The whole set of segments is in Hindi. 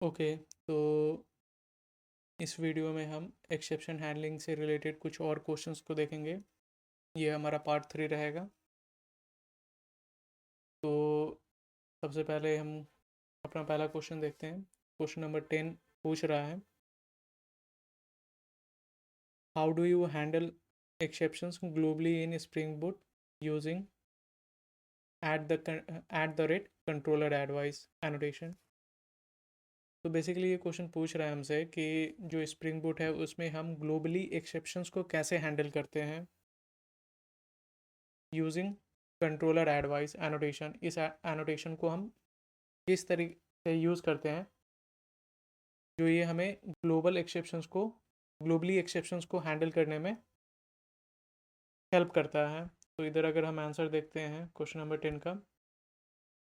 ओके, तो इस वीडियो में हम एक्सेप्शन हैंडलिंग से रिलेटेड कुछ और क्वेश्चंस को देखेंगे। ये हमारा पार्ट 3 रहेगा। तो सबसे पहले हम अपना पहला क्वेश्चन देखते हैं। क्वेश्चन नंबर 10 पूछ रहा है, how do you handle exceptions globally in spring boot using at the rate controller advice annotation. तो बेसिकली ये क्वेश्चन पूछ रहा है हमसे कि जो स्प्रिंग बूट है उसमें हम ग्लोबली एक्सेप्शंस को कैसे हैंडल करते हैं यूजिंग कंट्रोलर एडवाइस एनोटेशन। इस एनोटेशन को हम किस तरीके से यूज़ करते हैं जो ये हमें ग्लोबली एक्सेप्शंस को हैंडल करने में हेल्प करता है। तो इधर अगर हम आंसर देखते हैं क्वेश्चन नंबर 10 का,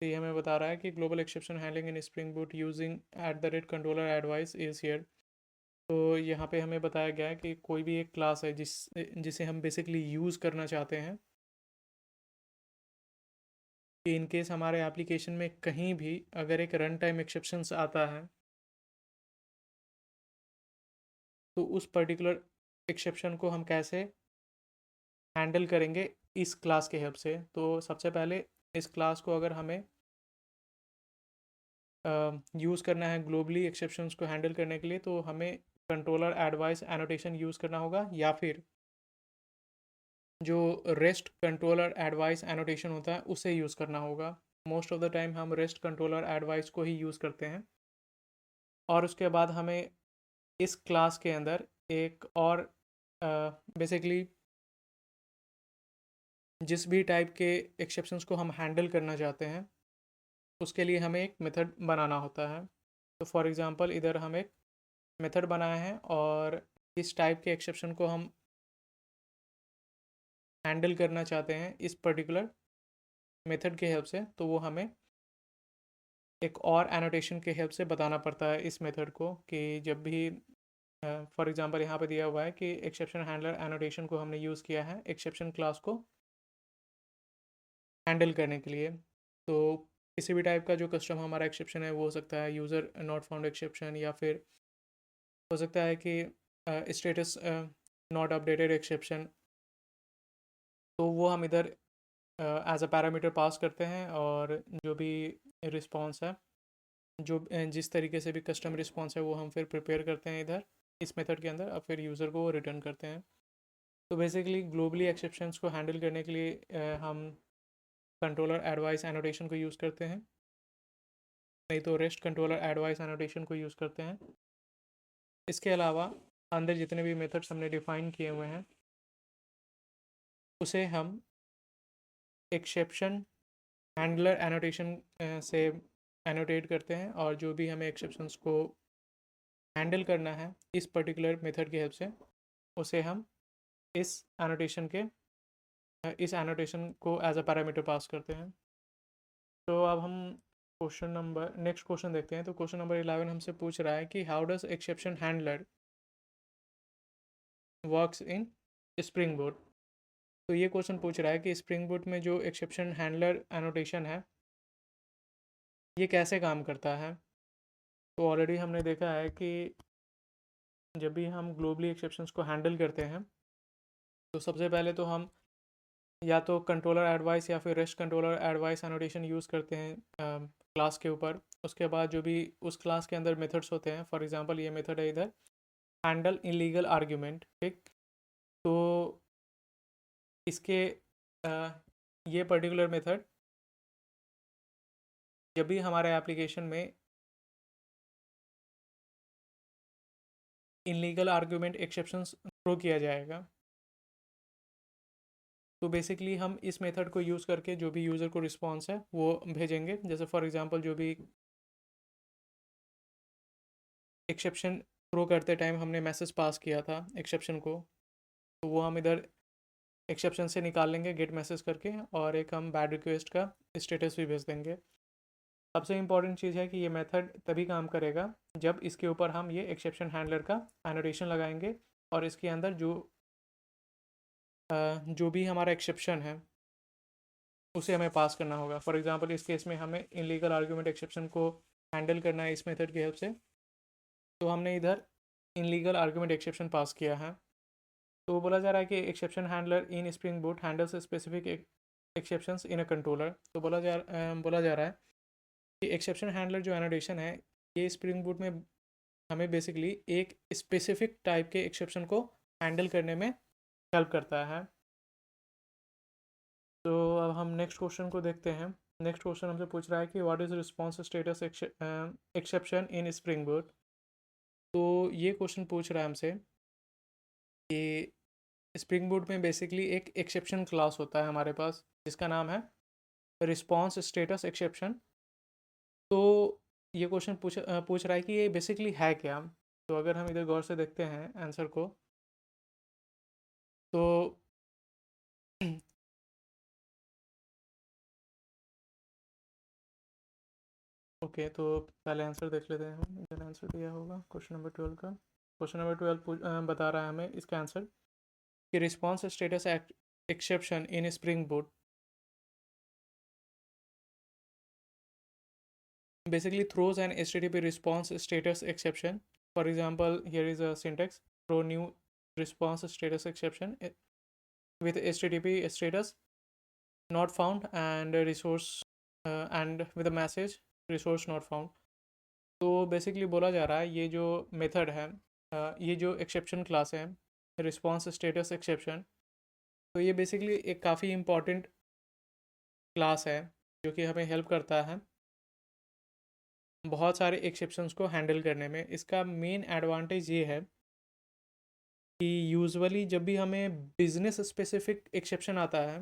तो ये हमें बता रहा है कि global exception handling in spring boot using at the rate controller advice is here. तो यहाँ पे हमें बताया गया है कि कोई भी एक क्लास है जिसे हम बेसिकली यूज़ करना चाहते हैं कि इन केस हमारे एप्लीकेशन में कहीं भी अगर एक रन टाइम एक्सेप्शंस आता है तो उस पर्टिकुलर एक्सेप्शन को हम कैसे हैंडल करेंगे इस क्लास के हेल्प से। तो सबसे पहले इस क्लास को अगर हमें यूज़ करना है ग्लोबली एक्सेप्शंस को हैंडल करने के लिए, तो हमें कंट्रोलर एडवाइस एनोटेशन यूज़ करना होगा या फिर जो रेस्ट कंट्रोलर एडवाइस एनोटेशन होता है उसे यूज़ करना होगा। मोस्ट ऑफ द टाइम हम रेस्ट कंट्रोलर एडवाइस को ही यूज़ करते हैं। और उसके बाद हमें इस क्लास के अंदर एक और बेसिकली जिस भी टाइप के एक्सेप्शंस को हम हैंडल करना चाहते हैं उसके लिए हमें एक मेथड बनाना होता है। तो फॉर एग्ज़ाम्पल इधर हम एक मेथड बनाए हैं और इस टाइप के एक्सेप्शन को हम हैंडल करना चाहते हैं इस पर्टिकुलर मेथड के हेल्प से, तो वो हमें एक और एनोटेशन के हेल्प से बताना पड़ता है इस मेथड को कि जब भी फॉर एग्ज़ाम्पल यहाँ पे दिया हुआ है कि एक्सेप्शन हैंडलर एनोटेशन को हमने यूज़ किया है एक्सेप्शन क्लास को हैंडल करने के लिए। तो किसी भी टाइप का जो कस्टम हमारा एक्सेप्शन है वो हो सकता है यूज़र नॉट फाउंड एक्सेप्शन, या फिर हो सकता है कि स्टेटस नॉट अपडेटेड एक्सेप्शन। तो वो हम इधर एज अ पैरामीटर पास करते हैं और जो भी रिस्पॉन्स है, जिस तरीके से भी कस्टम रिस्पॉन्स है वो हम फिर प्रिपेयर करते हैं इधर इस मेथड के अंदर और फिर यूज़र को रिटर्न करते हैं। तो बेसिकली ग्लोबली एक्सेप्शंस को हैंडल करने के लिए हम कंट्रोलर एडवाइस एनोटेशन को यूज़ करते हैं, नहीं तो रेस्ट कंट्रोलर एडवाइस एनोटेशन को यूज़ करते हैं। इसके अलावा अंदर जितने भी मेथड्स हमने डिफ़ाइन किए हुए हैं उसे हम एक्सेप्शन हैंडलर एनोटेशन से एनोटेट करते हैं, और जो भी हमें एक्सेप्शंस को हैंडल करना है इस पर्टिकुलर मेथड की हेल्प से उसे हम इस एनोटेशन को एज अ पैरामीटर पास करते हैं। तो अब हम नेक्स्ट क्वेश्चन देखते हैं। तो क्वेश्चन नंबर 11 हमसे पूछ रहा है कि how does exception handler works in spring boat. तो ये क्वेश्चन पूछ रहा है कि स्प्रिंग बोट में जो एक्सेप्शन हैंडलर एनोटेशन है ये कैसे काम करता है। तो ऑलरेडी हमने देखा है कि जब भी हम ग्लोबली एक्सेप्शंस को हैंडल करते हैं तो सबसे पहले तो हम या तो कंट्रोलर एडवाइस या फिर rest controller advice annotation use करते हैं क्लास के ऊपर। उसके बाद जो भी उस क्लास के अंदर मेथड्स होते हैं, फॉर एग्जांपल ये मेथड है इधर हैंडल इलीगल आर्ग्यूमेंट, ठीक। तो इसके ये पर्टिकुलर मेथड जब भी हमारे एप्लीकेशन में इलीगल आर्ग्यूमेंट एक्सेप्शंस थ्रो किया जाएगा तो बेसिकली हम इस मेथड को यूज़ करके जो भी यूज़र को रिस्पॉन्स है वो भेजेंगे। जैसे फॉर एग्जांपल जो भी एक्सेप्शन थ्रो करते टाइम हमने मैसेज पास किया था एक्सेप्शन को, तो वो हम इधर एक्सेप्शन से निकाल लेंगे गेट मैसेज करके, और एक हम बैड रिक्वेस्ट का स्टेटस भी भेज देंगे। सबसे इंपॉर्टेंट चीज़ है कि ये मेथड तभी काम करेगा जब इसके ऊपर हम ये एक्सेप्शन हैंडलर का एनोटेशन लगाएंगे और इसके अंदर जो भी हमारा एक्सेप्शन है उसे हमें पास करना होगा। फॉर एग्जांपल इस केस में हमें इलीगल आर्ग्यूमेंट एक्सेप्शन को हैंडल करना है इस मेथड की हेल्प से, तो हमने इधर इनलीगल आर्गुमेंट एक्सेप्शन पास किया है। तो बोला जा रहा है कि एक्सेप्शन हैंडलर इन spring boot handles specific exceptions इन अ कंट्रोलर। तो बोला जा रहा है कि एक्सेप्शन हैंडलर जो एनोटेशन है, ये स्प्रिंग बूट में हमें बेसिकली एक स्पेसिफिक टाइप के एक्सेप्शन को हैंडल करने में हेल्प करता है। तो अब हम नेक्स्ट क्वेश्चन को देखते हैं। नेक्स्ट क्वेश्चन हमसे पूछ रहा है कि what is response status exception in spring boot. तो ये क्वेश्चन पूछ रहा है हमसे कि स्प्रिंग बूट में बेसिकली एक एक्सेप्शन क्लास होता है हमारे पास, जिसका नाम है रिस्पॉन्स स्टेटस एक्सेप्शन। तो ये क्वेश्चन पूछ रहा है कि ये बेसिकली है क्या। तो अगर हम इधर गौर से देखते हैं आंसर को, तो ओके, तो पहले आंसर देख लेते हैं हम। इधर आंसर दिया होगा क्वेश्चन नंबर 12 का। क्वेश्चन नंबर 12 बता रहा है हमें इसका आंसर कि response status exception in spring boot basically throws an HTTP response status exception. For example, here is a syntax: throw new response status exception with HTTP status not found and resource and with a message resource not found. तो बेसिकली बोला जा रहा है ये जो मेथड है, ये जो एक्सेप्शन क्लास है रिस्पॉन्स स्टेटस एक्सेप्शन, तो ये बेसिकली एक काफ़ी इम्पॉर्टेंट क्लास है जो कि हमें हेल्प करता है बहुत सारे एक्सेप्शंस को हैंडल करने में। इसका मेन एडवांटेज ये है कि यूजुअली जब भी हमें बिजनेस स्पेसिफिक एक्सेप्शन आता है,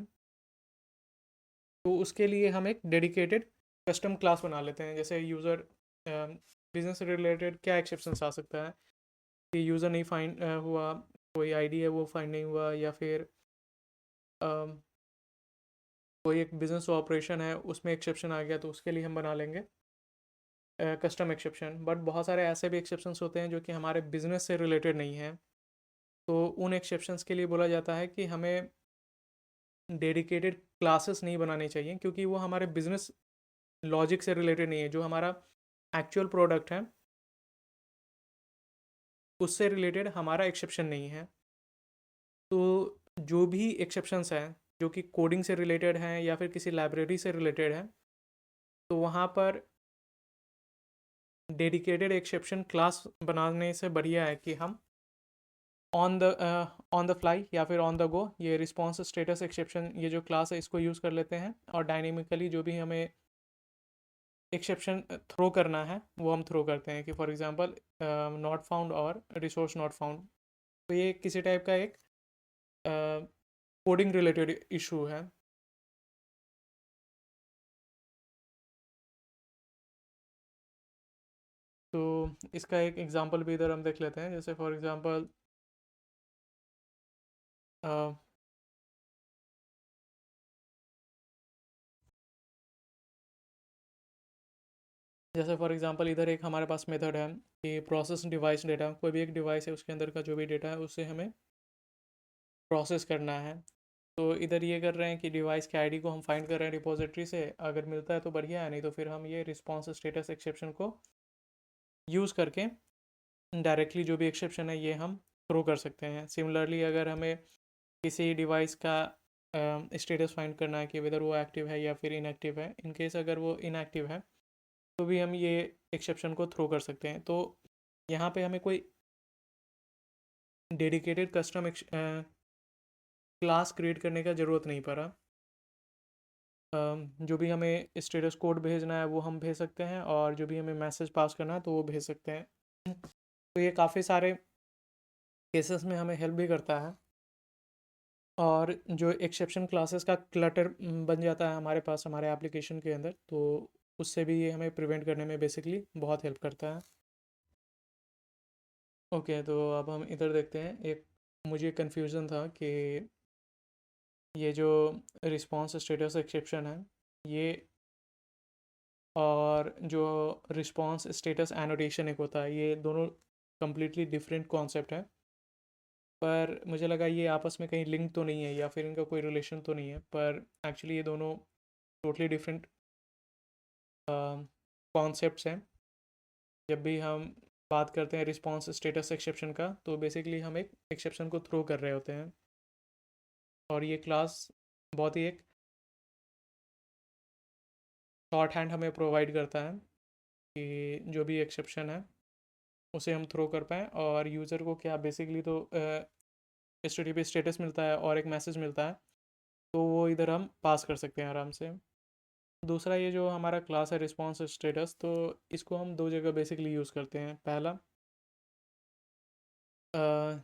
तो उसके लिए हम एक डेडिकेटेड कस्टम क्लास बना लेते हैं। जैसे यूज़र बिजनेस से रिलेटेड क्या एक्सेप्शंस आ सकता है कि यूज़र नहीं फाइंड हुआ, कोई आईडी है वो फाइंड नहीं हुआ, या फिर कोई एक बिज़नेस ऑपरेशन है उसमें एक्सेप्शन आ गया, तो उसके लिए हम बना लेंगे कस्टम एक्सेप्शन। बट बहुत सारे ऐसे भी एक्सेप्शंस होते हैं जो कि हमारे बिज़नेस से रिलेटेड नहीं हैं, तो उन एक्सेप्शंस के लिए बोला जाता है कि हमें डेडिकेटेड क्लासेस नहीं बनानी चाहिए, क्योंकि वो हमारे बिजनेस लॉजिक से रिलेटेड नहीं है। जो हमारा एक्चुअल प्रोडक्ट है उससे रिलेटेड हमारा एक्सेप्शन नहीं है। तो जो भी एक्सेप्शंस हैं जो कि कोडिंग से रिलेटेड हैं या फिर किसी लाइब्रेरी से रिलेटेड हैं, तो वहाँ पर डेडिकेटेड एक्सेप्शन क्लास बनाने से बढ़िया है कि हम ऑन द फ्लाई या फिर ऑन द गो ये रिस्पॉन्स स्टेटस एक्सेप्शन ये जो क्लास है इसको यूज़ कर लेते हैं, और डायनेमिकली जो भी हमें एक्सेप्शन थ्रो करना है वो हम थ्रो करते हैं। कि फॉर एग्जांपल नॉट फाउंड और रिसोर्स नॉट फाउंड, तो ये किसी टाइप का एक कोडिंग रिलेटेड इशू है। तो इसका एक एग्जांपल भी इधर हम देख लेते हैं। जैसे फॉर एग्जांपल इधर एक हमारे पास मेथड है कि प्रोसेस डिवाइस डेटा। कोई भी एक डिवाइस है उसके अंदर का जो भी डेटा है उसे हमें प्रोसेस करना है। तो इधर ये कर रहे हैं कि डिवाइस के आईडी को हम फाइंड कर रहे हैं रिपोजिटरी से, अगर मिलता है तो बढ़िया है, नहीं तो फिर हम ये रिस्पॉन्स स्टेटस एक्सेप्शन को यूज़ करके डायरेक्टली जो भी एक्सेप्शन है ये हम थ्रो कर सकते हैं। सिमिलरली अगर हमें किसी डिवाइस का स्टेटस फाइंड करना है कि वेदर वो एक्टिव है या फिर इनएक्टिव है, इन केस अगर वो इनएक्टिव है तो भी हम ये एक्सेप्शन को थ्रो कर सकते हैं। तो यहाँ पे हमें कोई डेडिकेटेड कस्टम क्लास क्रिएट करने का ज़रूरत नहीं पड़ा। जो भी हमें स्टेटस कोड भेजना है वो हम भेज सकते हैं, और जो भी हमें मैसेज पास करना है तो वो भेज सकते हैं। तो ये काफ़ी सारे केसेस में हमें हेल्प भी करता है, और जो एक्सेप्शन क्लासेस का क्लटर बन जाता है हमारे पास हमारे एप्लीकेशन के अंदर, तो उससे भी ये हमें प्रिवेंट करने में बेसिकली बहुत हेल्प करता है। ओके, तो अब हम इधर देखते हैं। एक मुझे कन्फ्यूज़न था कि ये जो रिस्पॉन्स स्टेटस एक्सेप्शन है ये, और जो रिस्पॉन्स स्टेटस एनोटेशन एक होता है, ये दोनों कम्प्लीटली डिफरेंट कॉन्सेप्ट हैं। पर मुझे लगा ये आपस में कहीं लिंक तो नहीं है या फिर इनका कोई रिलेशन तो नहीं है, पर एक्चुअली ये दोनों टोटली डिफरेंट कॉन्सेप्ट्स हैं। जब भी हम बात करते हैं रिस्पॉन्स स्टेटस एक्सेप्शन का, तो बेसिकली हम एक एक्सेप्शन को थ्रो कर रहे होते हैं, और ये क्लास बहुत ही एक शॉर्ट हैंड हमें प्रोवाइड करता है कि जो भी एक्सेप्शन है उसे हम थ्रो कर पाएँ, और यूज़र को क्या बेसिकली तो HTTP स्टेटस मिलता है और एक मैसेज मिलता है, तो वो इधर हम पास कर सकते हैं आराम से। दूसरा, ये जो हमारा क्लास है रिस्पॉन्स स्टेटस, तो इसको हम दो जगह बेसिकली यूज़ करते हैं। पहला,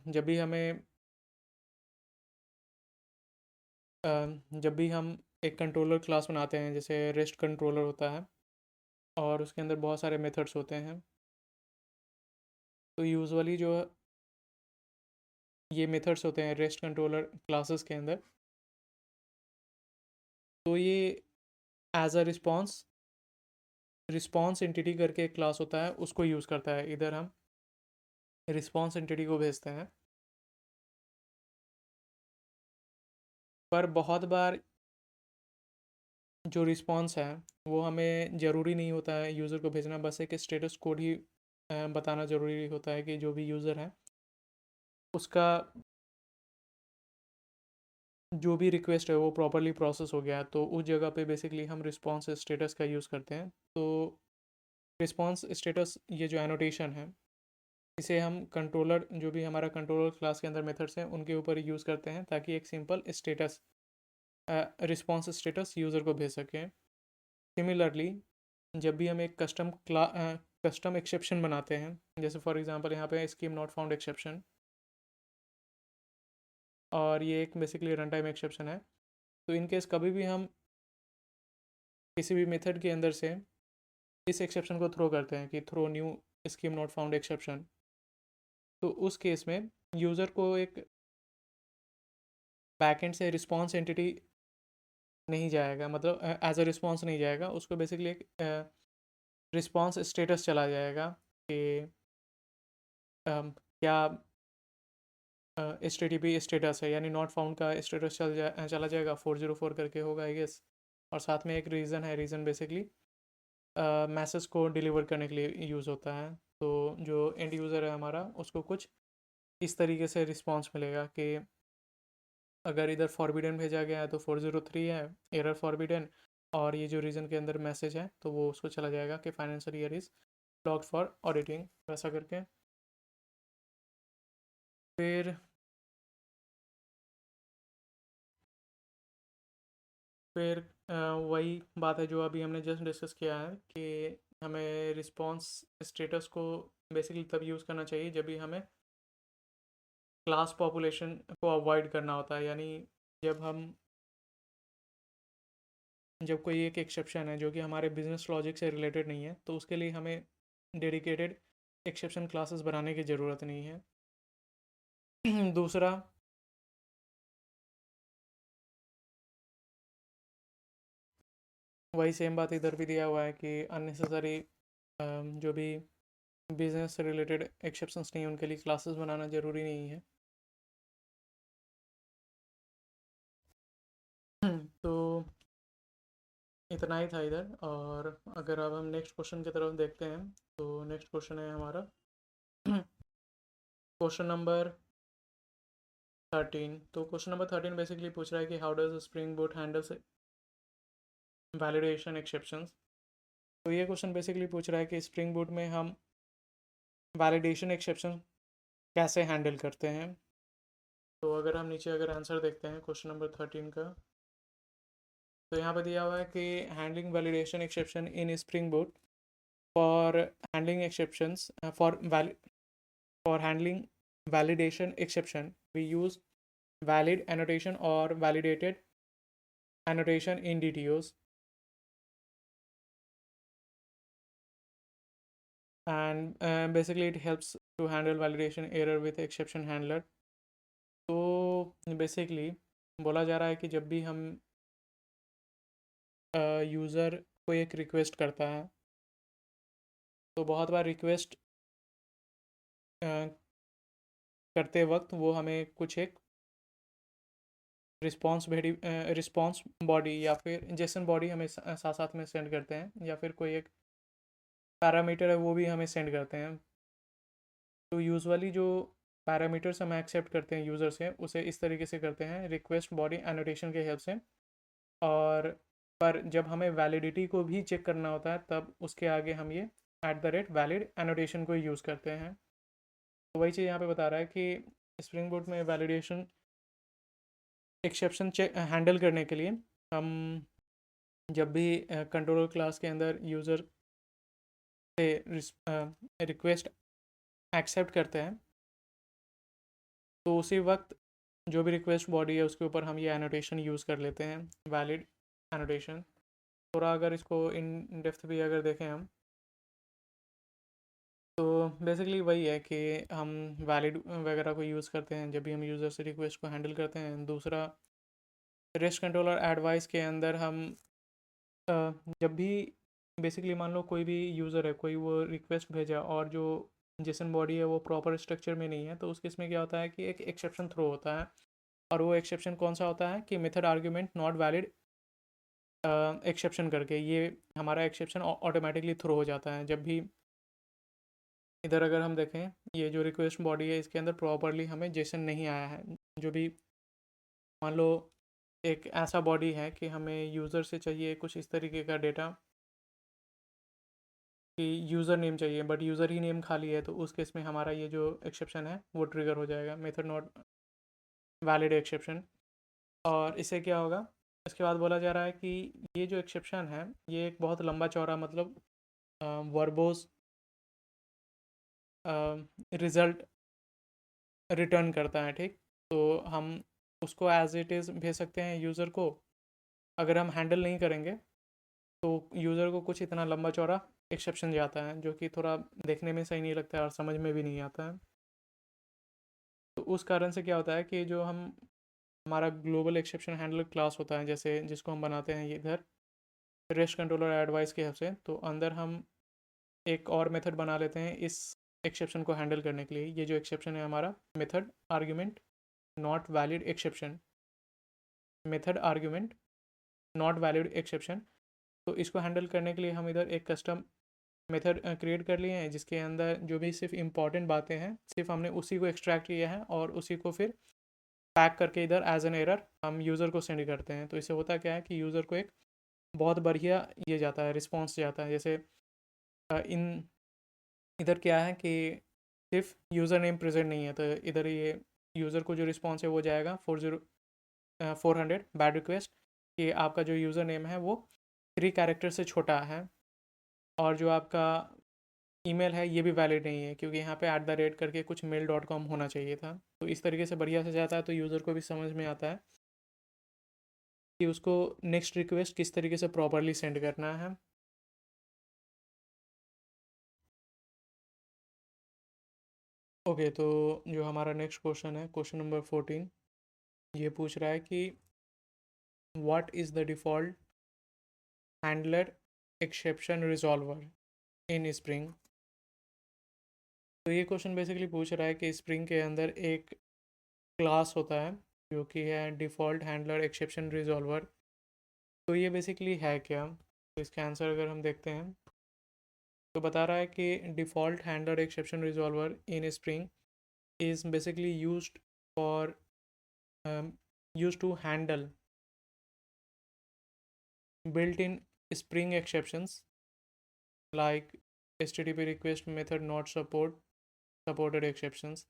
जब भी हमें जब भी हम एक कंट्रोलर क्लास बनाते हैं, जैसे रेस्ट कंट्रोलर होता है और उसके अंदर बहुत सारे मेथड्स होते हैं, तो यूजुअली जो ये मेथड्स होते हैं रेस्ट कंट्रोलर क्लासेस के अंदर, तो ये एज अ रिस्पॉन्स एंटिटी करके एक क्लास होता है, उसको यूज़ करता है। इधर हम रिस्पॉन्स एंटिटी को भेजते हैं, पर बहुत बार जो रिस्पॉन्स है वो हमें ज़रूरी नहीं होता है यूज़र को भेजना, बस एक स्टेटस कोड ही बताना ज़रूरी होता है कि जो भी यूज़र है उसका जो भी रिक्वेस्ट है वो प्रॉपरली प्रोसेस हो गया है। तो उस जगह पे बेसिकली हम रिस्पॉन्स स्टेटस का यूज़ करते हैं। तो रिस्पॉन्स स्टेटस ये जो एनोटेशन है, इसे हम कंट्रोलर, जो भी हमारा कंट्रोलर क्लास के अंदर मेथड्स हैं उनके ऊपर यूज़ करते हैं, ताकि एक simple status response status user को भेज सकें। सिमिलरली, जब भी हम एक कस्टम एक्सेप्शन बनाते हैं, जैसे फॉर एग्जांपल यहाँ पे स्कीम नॉट फाउंड एक्सेप्शन, और ये एक बेसिकली रन टाइम एक्सेप्शन है, तो इन केस कभी भी हम किसी भी मेथड के अंदर से इस एक्सेप्शन को थ्रो करते हैं कि throw new scheme not found exception, तो उस केस में यूज़र को एक बैकएंड से रिस्पॉन्स एंटिटी नहीं जाएगा, मतलब एज अ रिस्पॉन्स नहीं जाएगा, उसको बेसिकली एक रिस्पॉन्स स्टेटस चला जाएगा कि क्या HTTP स्टेटस है, यानी नॉट फाउंड का स्टेटस चला जाएगा, 404 करके होगा आई गेस, और साथ में एक रीज़न है, रीज़न बेसिकली मैसेज को डिलीवर करने के लिए यूज़ होता है। तो जो एंड यूज़र है हमारा, उसको कुछ इस तरीके से रिस्पॉन्स मिलेगा कि अगर इधर फॉरबिडन भेजा गया है तो 403 है, एरर फॉरबिडन, और ये जो रीजन के अंदर मैसेज है तो वो उसको चला जाएगा कि financial year is blocked for auditing, वैसा करके। फिर फिर वही बात है जो अभी हमने जस्ट डिस्कस किया है कि हमें रिस्पॉन्स स्टेटस को बेसिकली तब यूज़ करना चाहिए जब भी हमें क्लास पॉपुलेशन को अवॉइड करना होता है, यानी जब हम जब कोई एक एक्सेप्शन है जो कि हमारे बिजनेस लॉजिक से रिलेटेड नहीं है, तो उसके लिए हमें डेडिकेटेड एक्सेप्शन क्लासेस बनाने की ज़रूरत नहीं है। दूसरा, वही सेम बात इधर भी दिया हुआ है कि अननेसेसरी जो भी बिजनेस से रिलेटेड एक्सेप्शंस नहीं, उनके लिए क्लासेस बनाना ज़रूरी नहीं है। तो इतना ही था इधर, और अगर अब हम नेक्स्ट क्वेश्चन की तरफ देखते हैं, तो नेक्स्ट क्वेश्चन है हमारा क्वेश्चन नंबर 13। तो क्वेश्चन नंबर 13 बेसिकली पूछ रहा है कि how does spring boat handles validation exceptions. तो ये क्वेश्चन बेसिकली पूछ रहा है कि स्प्रिंग बोट में हम वैलिडेशन एक्सेप्शन कैसे हैंडल करते हैं। तो अगर हम नीचे अगर आंसर देखते हैं क्वेश्चन नंबर 13 का, तो यहाँ पे दिया हुआ है कि handling validation exception in spring boat, for handling exceptions for handling validation exception, we use valid annotation or validated annotation in DTOs, and basically it helps to handle validation error with exception handler। तो बेसिकली बोला जा रहा है कि जब भी हम यूज़र को एक रिक्वेस्ट करता है, तो बहुत बार रिक्वेस्ट करते वक्त वो हमें कुछ एक रिस्पॉन्स बॉडी या फिर जेसन बॉडी हमें साथ साथ में सेंड करते हैं, या फिर कोई एक पैरामीटर है वो भी हमें सेंड करते हैं। तो यूजुअली जो पैरामीटर्स हम एक्सेप्ट करते हैं यूज़र से, उसे इस तरीके से करते हैं रिक्वेस्ट बॉडी एनोटेशन के हेल्प से। और पर जब हमें वैलिडिटी को भी चेक करना होता है तब उसके आगे हम ये @valid एनोटेशन को यूज़ करते हैं। तो वही चीज़ यहाँ पे बता रहा है कि स्प्रिंग बूट में वैलिडेशन एक्सेप्शन चेक हैंडल करने के लिए हम जब भी कंट्रोलर क्लास के अंदर यूज़र से रिक्वेस्ट एक्सेप्ट करते हैं तो उसी वक्त जो भी रिक्वेस्ट बॉडी है उसके ऊपर हम ये एनोटेशन यूज़ कर लेते हैं, वैलिड एनोटेशन। थोड़ा अगर इसको इन डेप्थ भी अगर देखें हम, तो बेसिकली वही है कि हम वैलिड वगैरह को यूज़ करते हैं जब भी हम यूज़र से रिक्वेस्ट को हैंडल करते हैं। दूसरा, रेस्ट कंट्रोलर एडवाइस के अंदर हम जब भी बेसिकली मान लो कोई भी यूज़र है, कोई वो रिक्वेस्ट भेजा और जो जेसन बॉडी है वो प्रॉपर स्ट्रक्चर में नहीं है, तो उस केस में क्या होता है कि एक एक्सेप्शन थ्रो होता है। और वो एक्सेप्शन कौन सा होता है कि method argument not valid exception करके ये हमारा एक्सेप्शन ऑटोमेटिकली थ्रो हो जाता है। जब भी इधर अगर हम देखें, ये जो रिक्वेस्ट बॉडी है इसके अंदर प्रॉपरली हमें जेसन नहीं आया है। जो भी मान लो एक ऐसा बॉडी है कि हमें यूज़र से चाहिए कुछ इस तरीके का डेटा कि यूज़र नेम चाहिए, बट यूज़र ही नेम खाली है, तो उस केस में हमारा ये जो एक्सेप्शन है वो ट्रिगर हो जाएगा, मेथड नॉट वैलिड एक्सेप्शन। और इससे क्या होगा, इसके बाद बोला जा रहा है कि ये जो एक्सेप्शन है ये एक बहुत लंबा चौड़ा मतलब वर्बोस रिज़ल्ट रिटर्न करता है, ठीक। तो हम उसको एज इट इज़ भेज सकते हैं यूज़र को। अगर हम हैंडल नहीं करेंगे तो यूज़र को कुछ इतना लंबा चौड़ा एक्सेप्शन जाता है जो कि थोड़ा देखने में सही नहीं लगता है और समझ में भी नहीं आता है। तो उस कारण से क्या होता है कि जो हम हमारा ग्लोबल एक्सेप्शन हैंडलर क्लास होता है, जैसे जिसको हम बनाते हैं ये इधर रेस्ट कंट्रोलर एडवाइस के हिसाब से, तो अंदर हम एक और मेथड बना लेते हैं इस एक्सेप्शन को हैंडल करने के लिए। ये जो एक्सेप्शन है हमारा method argument not valid exception, method argument not valid exception. तो इसको हैंडल करने के लिए हम इधर एक कस्टम मेथड क्रिएट कर लिए हैं जिसके अंदर जो भी सिर्फ इंपॉर्टेंट बातें हैं सिर्फ हमने उसी को एक्सट्रैक्ट किया है और उसी को फिर पैक करके इधर एज एन एरर हम यूज़र को सेंड करते हैं। तो इससे होता क्या है कि यूज़र को एक बहुत बढ़िया ये जाता है, रिस्पॉन्स जाता है। जैसे इन इधर क्या है कि सिर्फ यूज़र नेम प्रेजेंट नहीं है, तो इधर ये यूज़र को जो रिस्पॉन्स है वो जाएगा 400 बैड रिक्वेस्ट कि आपका जो यूज़र नेम है वो 3 कैरेक्टर से छोटा है और जो आपका ईमेल है ये भी वैलिड नहीं है क्योंकि यहाँ पे @ करके कुछ mail.com होना चाहिए था। तो इस तरीके से बढ़िया से जाता है तो यूज़र को भी समझ में आता है कि उसको नेक्स्ट रिक्वेस्ट किस तरीके से प्रॉपरली सेंड करना है। ओके, तो जो हमारा नेक्स्ट क्वेश्चन है, क्वेश्चन नंबर 14, ये पूछ रहा है कि what is the default handler exception resolver in spring. तो ये क्वेश्चन बेसिकली पूछ रहा है कि स्प्रिंग के अंदर एक क्लास होता है जो कि है डिफ़ॉल्ट हैंडलर एक्सेप्शन रिजॉल्वर। तो ये बेसिकली है क्या, तो इसका आंसर अगर हम देखते हैं तो बता रहा है कि default handler exception resolver in Spring is basically for use to handle built in Spring exceptions like HTTP request method not supported exceptions।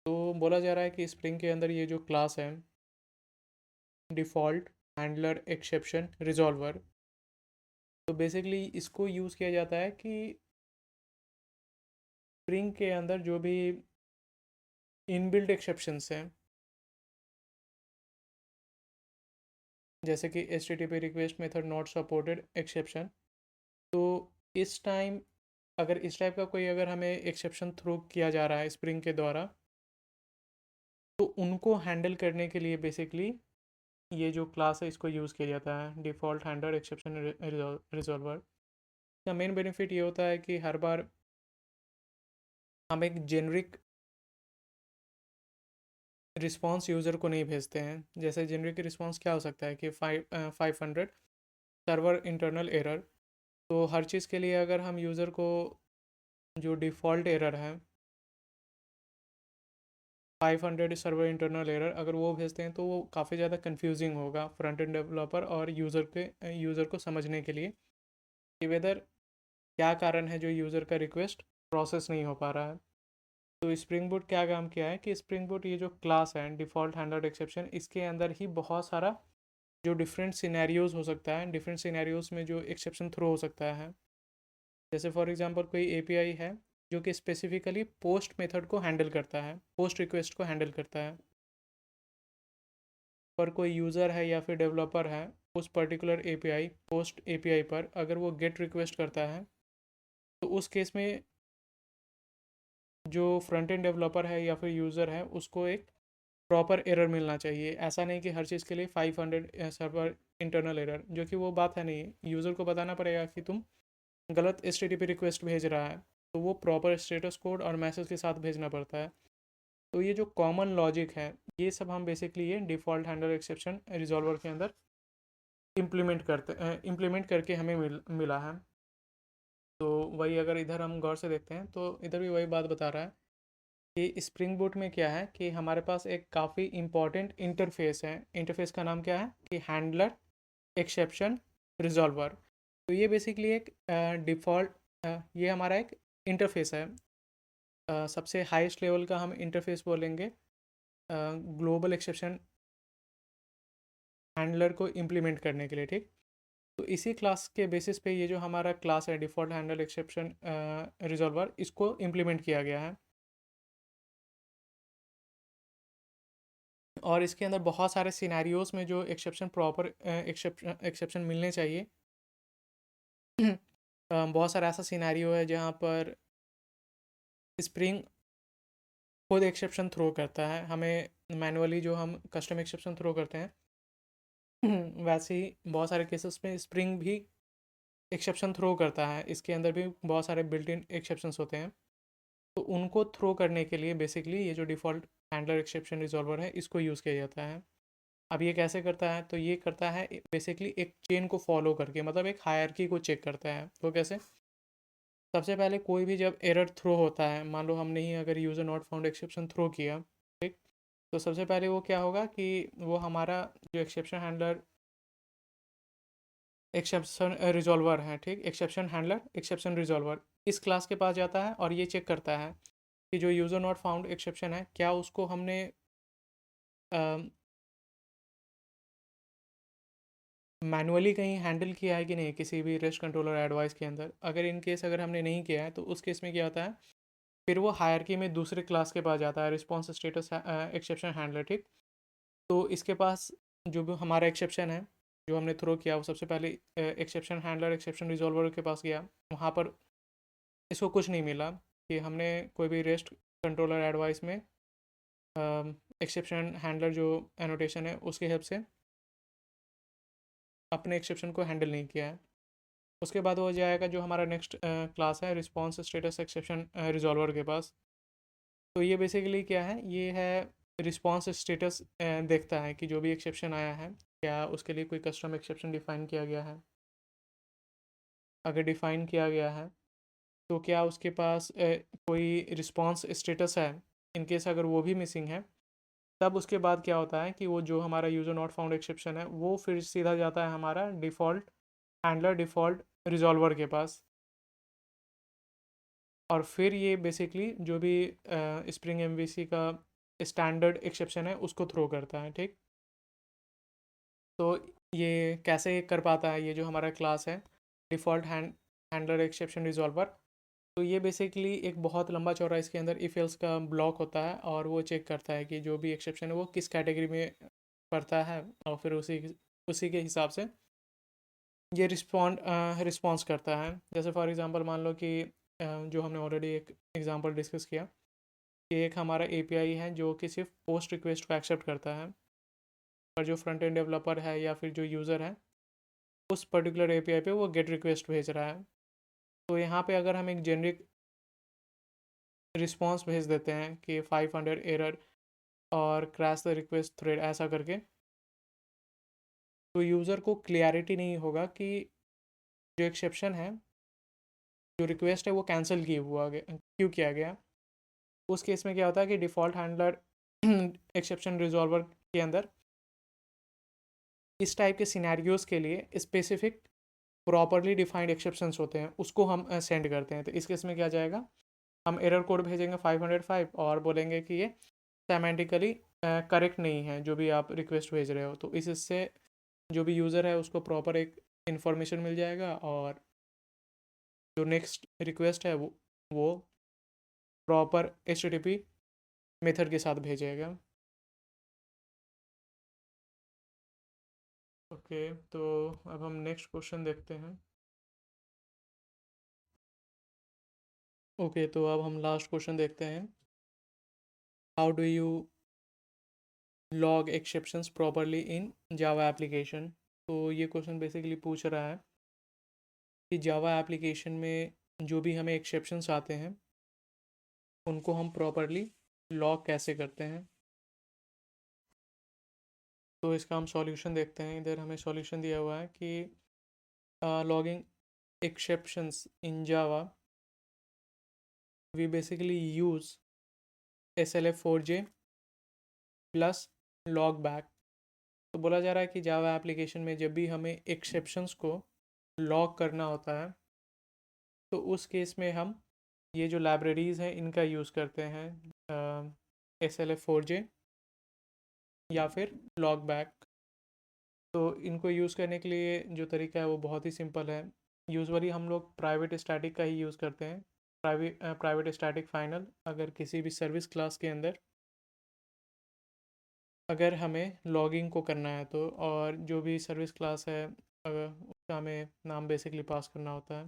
तो बोला जा रहा है कि Spring के अंदर ये जो क्लास है डिफ़ॉल्ट हैंडलर एक्सेप्शन रिजॉल्वर, तो बेसिकली इसको यूज़ किया जाता है कि Spring के अंदर जो भी इनबिल्ट एक्सेप्शंस हैं जैसे कि HTTP request method not supported exception, तो इस टाइम अगर इस टाइप का कोई अगर हमें एक्सेप्शन थ्रो किया जा रहा है स्प्रिंग के द्वारा, तो उनको हैंडल करने के लिए बेसिकली ये जो क्लास है इसको यूज़ किया जाता है डिफ़ॉल्ट हैंडलर एक्सेप्शन रिजॉल्वर। इसका मेन बेनिफिट ये होता है कि हर बार हम एक जेनरिक रिस्पांस यूज़र को नहीं भेजते हैं। जैसे जेनरिक रिस्पांस क्या हो सकता है कि 500 सर्वर इंटरनल एरर, तो हर चीज़ के लिए अगर हम यूज़र को जो डिफ़ॉल्ट एरर है 500 सर्वर इंटरनल एरर अगर वो भेजते हैं तो वो काफ़ी ज़्यादा कंफ्यूजिंग होगा फ्रंट एंड डेवलपर और यूज़र को समझने के लिए कि वेदर क्या कारण है जो यूज़र का रिक्वेस्ट प्रोसेस नहीं हो पा रहा है। तो स्प्रिंग बूट क्या काम किया है कि स्प्रिंग बूट ये जो क्लास है डिफ़ॉल्ट हैंडल्ड एक्सेप्शन, इसके अंदर ही बहुत सारा जो डिफरेंट सिनेरियोज़ हो सकता है, डिफरेंट सिनेरियोज़ में जो एक्सेप्शन थ्रो हो सकता है। जैसे फॉर एग्जांपल कोई एपीआई है जो कि स्पेसिफिकली पोस्ट मेथड को हैंडल करता है, पोस्ट रिक्वेस्ट को हैंडल करता है। पर कोई यूज़र है या फिर डेवलपर है उस पर्टिकुलर एपीआई पोस्ट एपीआई पर अगर वो गेट रिक्वेस्ट करता है तो उस केस में जो फ्रंट एंड डेवलपर है या फिर यूज़र है उसको एक प्रॉपर एरर मिलना चाहिए। ऐसा नहीं कि हर चीज़ के लिए 500 सर्वर इंटरनल एरर, जो कि वो बात है नहीं। यूज़र को बताना पड़ेगा कि तुम गलत HTTP रिक्वेस्ट भेज रहा है, तो वो प्रॉपर स्टेटस कोड और मैसेज के साथ भेजना पड़ता है। तो ये जो कॉमन लॉजिक है ये सब हम बेसिकली ये डिफ़ॉल्ट हैंडल एक्सेप्शन रिजॉल्वर के अंदर इम्प्लीमेंट करके हमें मिला है। तो वही अगर इधर हम गौर से देखते हैं तो इधर भी वही बात बता रहा है कि स्प्रिंग बूट में क्या है कि हमारे पास एक काफ़ी इम्पॉर्टेंट इंटरफेस है। इंटरफेस का नाम क्या है कि हैंडलर एक्सेप्शन रिजॉल्वर। तो ये बेसिकली एक डिफ़ॉल्ट ये हमारा एक इंटरफेस है। सबसे हाईएस्ट लेवल का हम इंटरफेस बोलेंगे ग्लोबल एक्सेप्शन हैंडलर को इम्प्लीमेंट करने के लिए, ठीक। तो इसी क्लास के बेसिस पे ये जो हमारा क्लास है डिफ़ॉल्ट हैंडल एक्सेप्शन रिजॉल्वर, इसको इम्प्लीमेंट किया गया है। और इसके अंदर बहुत सारे सिनेरियोज़ में जो एक्सेप्शन प्रॉपर एक्सेप्शन मिलने चाहिए बहुत सारा ऐसा सिनेरियो है जहाँ पर स्प्रिंग खुद एक्सेप्शन थ्रो करता है। हमें मैनुअली जो हम कस्टम एक्सेप्शन थ्रो करते हैं वैसे ही बहुत सारे केसेस में स्प्रिंग भी एक्सेप्शन थ्रो करता है। इसके अंदर भी बहुत सारे बिल्ट इन एक्सेप्शंस होते हैं। तो उनको थ्रो करने के लिए बेसिकली ये जो डिफ़ॉल्ट हैंडलर एक्सेप्शन रिजॉल्वर है इसको यूज़ किया जाता है। अब ये कैसे करता है तो ये करता है बेसिकली एक चेन को फॉलो करके, मतलब एक हायरार्की को चेक करता है। वो कैसे? सबसे पहले कोई भी जब एरर थ्रो होता है, मान लो हमने ही अगर user not found exception throw किया, ठीक। तो सबसे पहले वो क्या होगा कि वो हमारा जो एक्सेप्शन हैंडलर एक्सेप्शन रिजॉल्वर है, ठीक, एक्सेप्शन हैंडलर एक्सेप्शन रिजॉल्वर इस क्लास के पास जाता है और ये चेक करता है कि जो यूज़र नॉट फाउंड एक्सेप्शन है क्या उसको हमने मैनुअली कहीं हैंडल किया है कि नहीं किसी भी रेस्ट कंट्रोलर एडवाइस के अंदर। अगर इन केस अगर हमने नहीं किया है तो उस केस में क्या होता है, फिर वो हायरार्की में दूसरे क्लास के पास जाता है, रिस्पॉन्स स्टेटस एक्सेप्शन हैंडलर, ठीक। तो इसके पास जो भी हमारा एक्सेप्शन है जो हमने थ्रो किया वो सबसे पहले एक्सेप्शन हैंडलर एक्सेप्शन रिजॉल्वर के पास गया। वहाँ पर इसको कुछ नहीं मिला कि हमने कोई भी रेस्ट कंट्रोलर एडवाइस में एक्सेप्शन हैंडलर जो एनोटेशन है उसकी हेल्प से अपने एक्सेप्शन को हैंडल नहीं किया है। उसके बाद हो जाएगा जो हमारा नेक्स्ट क्लास है रिस्पॉन्स स्टेटस एक्सेप्शन रिजॉल्वर के पास। तो ये बेसिकली क्या है, ये है रिस्पॉन्स स्टेटस देखता है कि जो भी एक्सेप्शन आया है क्या उसके लिए कोई कस्टम एक्सेप्शन डिफ़ाइन किया गया है। अगर डिफ़ाइन किया गया है तो क्या उसके पास कोई रिस्पॉन्स स्टेटस है। इन केस अगर वो भी मिसिंग है तब उसके बाद क्या होता है कि वो जो हमारा यूज़र नॉट फाउंड एक्सेप्शन है वो फिर सीधा जाता है हमारा डिफ़ॉल्ट हैंडलर डिफ़ॉल्ट रिजॉल्वर के पास। और फिर ये बेसिकली जो भी स्प्रिंग एमवीसी का स्टैंडर्ड एक्सेप्शन है उसको थ्रो करता है, ठीक। तो ये कैसे कर पाता है ये जो हमारा क्लास है डिफ़ॉल्ट हैंडलर एक्सेप्शन रिजॉल्वर। तो ये बेसिकली एक बहुत लंबा चौड़ा इसके अंदर इफ एल्स का ब्लॉक होता है और वो चेक करता है कि जो भी एक्सेप्शन है वो किस कैटेगरी में पड़ता है और फिर उसी के हिसाब से ये रिस्पॉन्स करता है। जैसे फॉर एग्ज़ाम्पल मान लो कि जो हमने ऑलरेडी एक एग्ज़ाम्पल डिस्कस किया कि एक हमारा एपीआई है जो कि सिर्फ पोस्ट रिक्वेस्ट को एक्सेप्ट करता है, और जो फ्रंट एंड डेवलपर है या फिर जो यूज़र है उस पर्टिकुलर एपीआई पे वो गेट रिक्वेस्ट भेज रहा है। तो यहाँ पे अगर हम एक जेनरिक रिस्पॉन्स भेज देते हैं कि 500 एरर और क्रैश द रिक्वेस्ट थ्रेड ऐसा करके, तो यूज़र को क्लियरिटी नहीं होगा कि जो एक्सेप्शन है, जो रिक्वेस्ट है वो कैंसिल क्यों किया गया। उस केस में क्या होता है कि डिफ़ॉल्ट हैंडलर एक्सेप्शन रिजॉल्वर के अंदर इस टाइप के सिनेरियोज़ के लिए स्पेसिफिक प्रॉपरली डिफाइंड एक्सेप्शंस होते हैं, उसको हम सेंड करते हैं। तो इस केस में क्या जाएगा, हम एरर कोड भेजेंगे 505 और बोलेंगे कि ये सेमेंटिकली करेक्ट नहीं है जो भी आप रिक्वेस्ट भेज रहे हो। तो इससे जो भी यूज़र है उसको प्रॉपर एक इन्फॉर्मेशन मिल जाएगा और जो नेक्स्ट रिक्वेस्ट है वो प्रॉपर HTTP मेथड के साथ भेजेगा। ओके, तो अब हम नेक्स्ट क्वेश्चन देखते हैं। ओके, तो अब हम लास्ट क्वेश्चन देखते हैं। How do you log exceptions properly in Java application. तो ये क्वेश्चन बेसिकली पूछ रहा है कि जावा एप्लीकेशन में जो भी हमें एक्सेप्शंस आते हैं उनको हम प्रॉपरली लॉग कैसे करते हैं। तो इसका हम सॉल्यूशन देखते हैं। इधर हमें सॉल्यूशन दिया हुआ है कि logging exceptions in Java we basically use SLF4J plus Logback. तो बोला जा रहा है कि जावा एप्लीकेशन में जब भी हमें एक्सेप्शंस को लॉग करना होता है तो उस केस में हम ये जो लाइब्रेरीज़ हैं इनका यूज़ करते हैं, SLF4J या फिर लॉग बैक। तो इनको यूज़ करने के लिए जो तरीका है वो बहुत ही सिंपल है। यूजुअली हम लोग प्राइवेट स्टैटिक का ही यूज़ करते हैं, प्राइवेट स्टैटिक फाइनल। अगर किसी भी सर्विस क्लास के अंदर अगर हमें लॉगिंग को करना है तो, और जो भी सर्विस क्लास है अगर उसका हमें नाम बेसिकली पास करना होता है।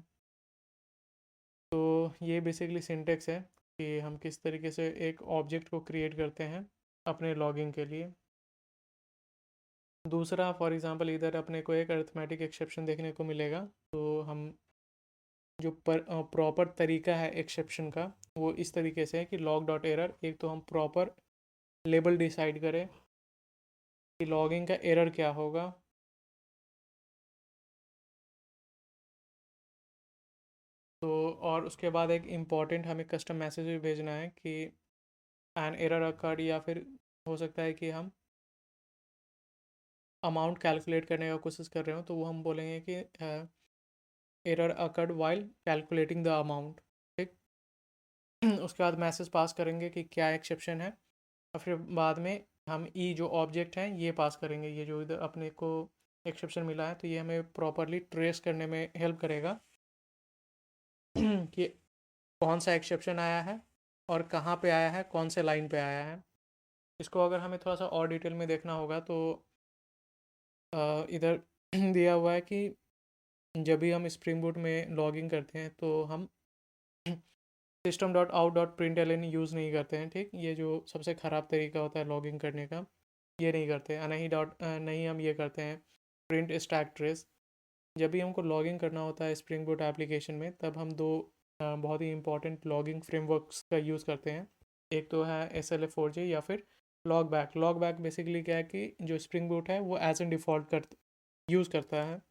तो ये बेसिकली सिंटेक्स है कि हम किस तरीके से एक ऑब्जेक्ट को क्रिएट करते हैं अपने लॉगिंग के लिए। दूसरा, फॉर एग्ज़ाम्पल इधर अपने को एक अरिथमेटिक एक्सेप्शन देखने को मिलेगा। तो हम जो प्रॉपर तरीका है एक्सेप्शन का वो इस तरीके से है कि लॉग डॉट एरर, एक तो हम प्रॉपर लेबल डिसाइड करें कि लॉगिंग का एरर क्या होगा। तो और उसके बाद एक इम्पॉर्टेंट हमें कस्टम मैसेज भी भेजना है कि एन एरर अकर्ड, या फिर हो सकता है कि हम अमाउंट कैलकुलेट करने का कोशिश कर रहे हो तो वो हम बोलेंगे कि error occurred while calculating the amount. ठीक। उसके बाद मैसेज पास करेंगे कि क्या एक्सेप्शन है और फिर बाद में हम जो ऑब्जेक्ट हैं ये पास करेंगे। ये जो इधर अपने को एक्सेप्शन मिला है तो ये हमें प्रॉपरली ट्रेस करने में हेल्प करेगा कि कौन सा एक्सेप्शन आया है और कहाँ पे आया है, कौन से लाइन पे आया है। इसको अगर हमें थोड़ा सा और डिटेल में देखना होगा तो इधर दिया हुआ है कि जब भी हम स्प्रिंग बूट में लॉगिंग करते हैं तो हम system dot out dot print L use नहीं करते हैं। ठीक, ये जो सबसे ख़राब तरीका होता है लॉगिंग करने का, ये नहीं करते हैं। नहीं हम ये करते हैं प्रिंट स्टैक ट्रेस। जब भी हमको लॉगिंग करना होता है स्प्रिंग बूट एप्लीकेशन में तब हम दो बहुत ही इंपॉर्टेंट लॉगिंग फ्रेमवर्क्स का यूज़ करते हैं। एक तो है SLF4J या फिर log back. Log back basically क्या है कि जो स्प्रिंग बूट है वो एज एन डिफ़ॉल्ट यूज़ करता है,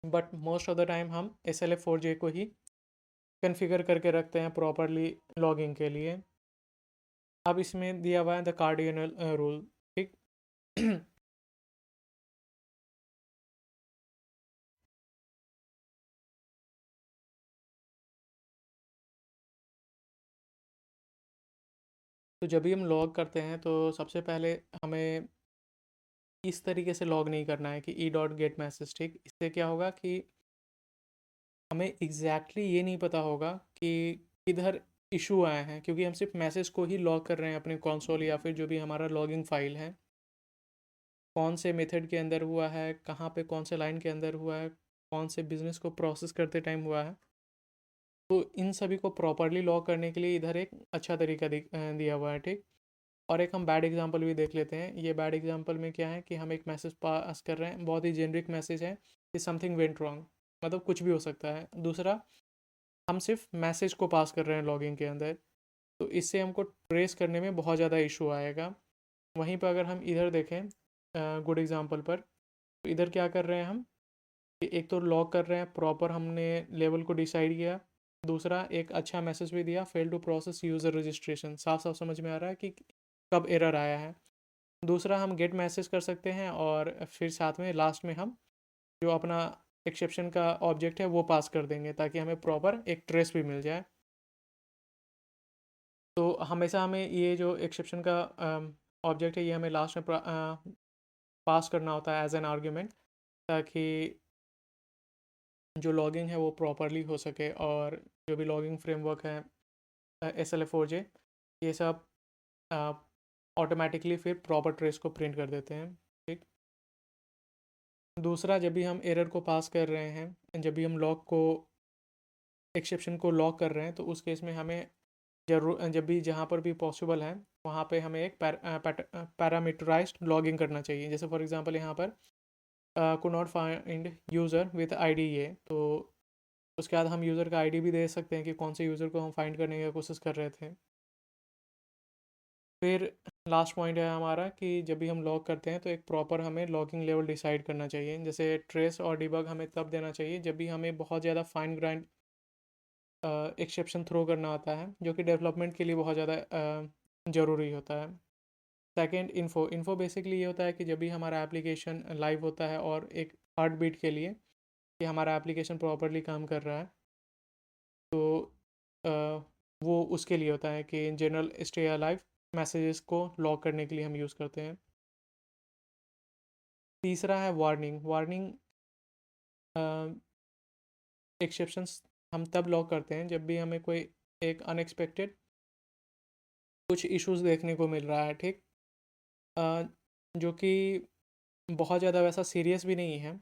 but most of the time हम SLF4J को ही कन्फिगर करके रखते हैं प्रॉपरली लॉगिंग के लिए। अब इसमें दिया हुआ है द कार्डिनल रूल। ठीक। तो जब भी हम लॉग करते हैं तो सबसे पहले हमें इस तरीके से लॉग नहीं करना है कि e.get मैसेज। ठीक, इससे क्या होगा कि हमें ये नहीं पता होगा कि किधर इशू आए हैं, क्योंकि हम सिर्फ मैसेज को ही लॉग कर रहे हैं अपने कंसोल या फिर जो भी हमारा लॉगिंग फाइल है, कौन से मेथड के अंदर हुआ है, कहाँ पे कौन से लाइन के अंदर हुआ है, कौन से बिजनेस को प्रोसेस करते टाइम हुआ है। तो इन सभी को प्रॉपरली लॉग करने के लिए इधर एक अच्छा तरीका दिया हुआ है। ठीक। और एक हम बैड एग्जांपल भी देख लेते हैं। ये बैड एग्जांपल में क्या है कि हम एक मैसेज पास कर रहे हैं, बहुत ही जेनरिक मैसेज है कि समथिंग वेंट रॉन्ग, मतलब कुछ भी हो सकता है। दूसरा, हम सिर्फ मैसेज को पास कर रहे हैं लॉगिंग के अंदर, तो इससे हमको ट्रेस करने में बहुत ज़्यादा इशू आएगा। वहीं पर अगर हम इधर देखें गुड एग्जांपल पर, तो इधर क्या कर रहे हैं हम कि एक तो लॉग कर रहे हैं, प्रॉपर हमने लेवल को डिसाइड किया। दूसरा एक अच्छा मैसेज भी दिया, fail to process user registration, साफ साफ समझ में आ रहा है कि कब एरर आया है। दूसरा हम गेट मैसेज कर सकते हैं और फिर साथ में लास्ट में हम जो अपना एक्सेप्शन का ऑब्जेक्ट है वो पास कर देंगे ताकि हमें प्रॉपर एक ट्रेस भी मिल जाए। तो हमेशा हमें ये जो एक्सेप्शन का ऑब्जेक्ट है ये हमें लास्ट में पास करना होता है एज एन आर्ग्यूमेंट, ताकि जो लॉगिंग है वो प्रॉपरली हो सके। और जो भी लॉगिंग फ्रेमवर्क है SLA4j, ये सब ऑटोमेटिकली फिर प्रॉपर ट्रेस को प्रिंट कर देते हैं। ठीक। दूसरा, जब भी हम एरर को पास कर रहे हैं, जब भी हम लॉग को एक्सेप्शन को लॉक कर रहे हैं, तो उस केस में हमें जब भी जहाँ पर भी पॉसिबल है वहाँ पे हमें एक पैरामीटराइज्ड लॉगिंग करना चाहिए। जैसे फॉर एग्जांपल यहाँ पर could not find user with ID ये, तो उसके बाद हम यूज़र का आईडी भी दे सकते हैं कि कौन से यूज़र को हम फाइंड करने की कोशिश कर रहे थे। फिर लास्ट पॉइंट है हमारा कि जब भी हम लॉग करते हैं तो एक प्रॉपर हमें लॉगिंग लेवल डिसाइड करना चाहिए। जैसे ट्रेस और डिबग हमें तब देना चाहिए जब भी हमें बहुत ज़्यादा फाइन ग्राइंड एक्सेप्शन थ्रो करना होता है, जो कि डेवलपमेंट के लिए बहुत ज़्यादा ज़रूरी होता है। सेकंड, इन्फो बेसिकली ये होता है कि जब भी हमारा एप्लीकेशन लाइव होता है और एक हार्ट बीट के लिए कि हमारा एप्लीकेशन प्रॉपरली काम कर रहा है, तो अ, वो उसके लिए होता है कि in general stay alive messages को लॉक करने के लिए हम यूज़ करते हैं। तीसरा है वार्निंग। वार्निंग एक्सेप्शंस हम तब लॉक करते हैं जब भी हमें कोई एक अनएक्सपेक्टेड कुछ इश्यूज देखने को मिल रहा है। ठीक। अ, जो कि बहुत ज़्यादा वैसा सीरियस भी नहीं है,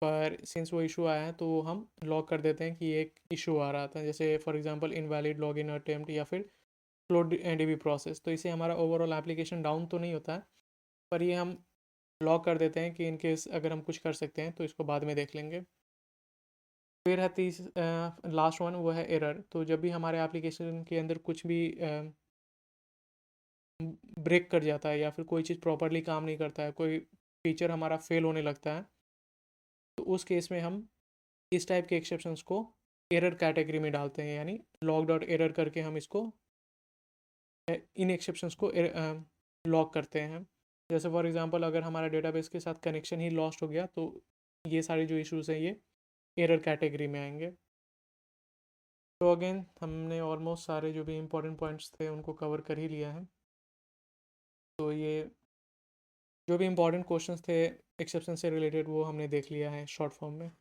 पर सिंस वो इशू आया है तो हम लॉक कर देते हैं कि ये एक इशू आ रहा था। जैसे for example invalid login attempt या फिर फ्लो डीबी प्रोसेस, तो इससे हमारा ओवरऑल एप्लीकेशन डाउन तो नहीं होता है, पर ये हम लॉक कर देते हैं कि इन केस अगर हम कुछ कर सकते हैं तो इसको बाद में देख लेंगे। फिर है लास्ट वन, वो है एरर। तो जब भी हमारे एप्लीकेशन के अंदर कुछ भी ब्रेक कर जाता है या फिर कोई चीज़ प्रॉपरली काम नहीं करता है, कोई फीचर हमारा फेल होने लगता है, तो उस केस में हम इस टाइप के एक्सेप्शंस को एरर कैटेगरी में डालते हैं, यानी लॉग डॉट एरर करके हम इसको इन एक्सेप्शंस को लॉक करते हैं। जैसे फॉर एग्जांपल अगर हमारा डेटाबेस के साथ कनेक्शन ही लॉस्ट हो गया तो ये सारी जो इश्यूज़ हैं ये एरर कैटेगरी में आएंगे। तो अगेन हमने ऑलमोस्ट सारे जो भी इंपॉर्टेंट पॉइंट्स थे उनको कवर कर ही लिया है। तो ये जो भी इंपॉर्टेंट क्वेश्चंस थे एक्सेप्शन से रिलेटेड वो हमने देख लिया है शॉर्ट फॉर्म में।